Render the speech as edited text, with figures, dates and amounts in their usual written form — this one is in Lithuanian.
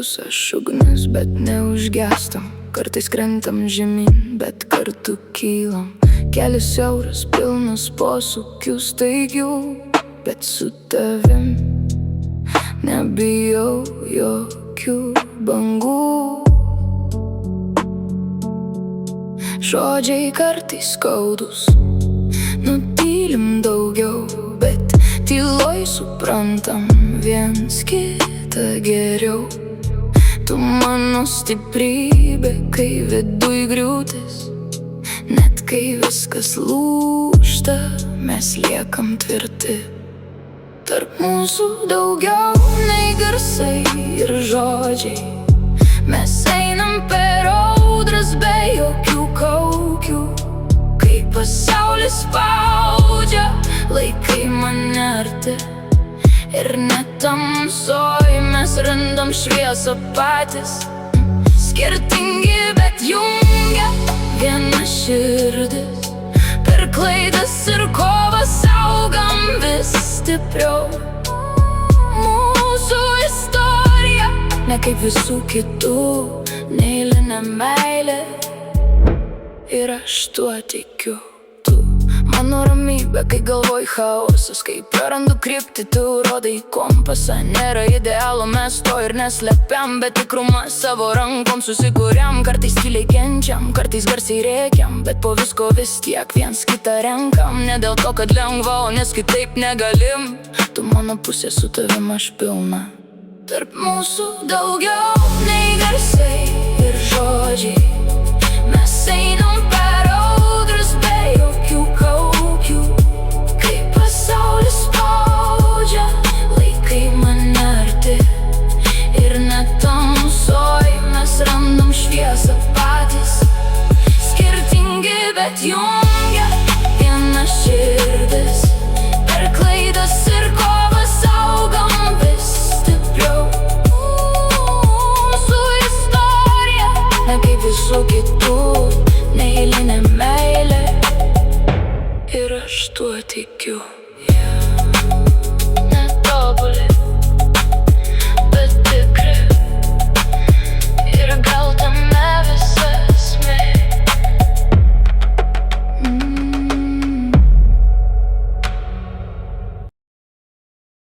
lietus, aš ugnis, bet neužgestam. Kartais krentam žemyn, bet kartu kylam. Kelias siauras, pilnas posūkių staigių, bet su tavim nebijau jokių bangų. Žodžiai kartais skaudus, nutylim daugiau, bet tyloj suprantam viens kitą geriau. Tu mano stiprybė, kai viduj griūtis, net kai viskas lūžta, mes liekam tvirti. Tarp mūsų daugiau nei garsai ir žodžiai, mes einam per audras be jokių kaukių. Kai pasaulis spaudžia, laikai mane arti, ir net tamsoj mes randam šviesą patys. Skirtingi, bet jungia viena širdis. Per klaidas ir kovas augam vis stipriau. Mūsų istorija ne kaip visų kitų, neeilinė meilė, ir aš tuo tikiu. Mano ramybė, kai galvoj chaosas, kai prarandu kryptį, tu rodai kompasą. Nėra idealo, mes to ir neslepiam, bet tikrumą savo rankom susikūrėm. Kartais tyliai kenčiam, kartais garsiai rėkiam, bet po visko vis tiek viens kitą renkam. Ne dėl to, kad lengva, o nes kitaip negalim. Tu mano pusė, su tavim aš pilna. Tarp mūsų daugiau nei garsai ir žodžiai, mes einam per audras be jokių kaukių. Kai pasaulis spaudžia, laikai mane arti, ir net tamsoj mes randam šviesą patys. Skirtingi, bet jungia viena širdis. Per klaidas ir kovas augam vis stipriau. Mūsų istorija ne kaip visų kitų, neeilinė meilė, ir aš tuo tikiu.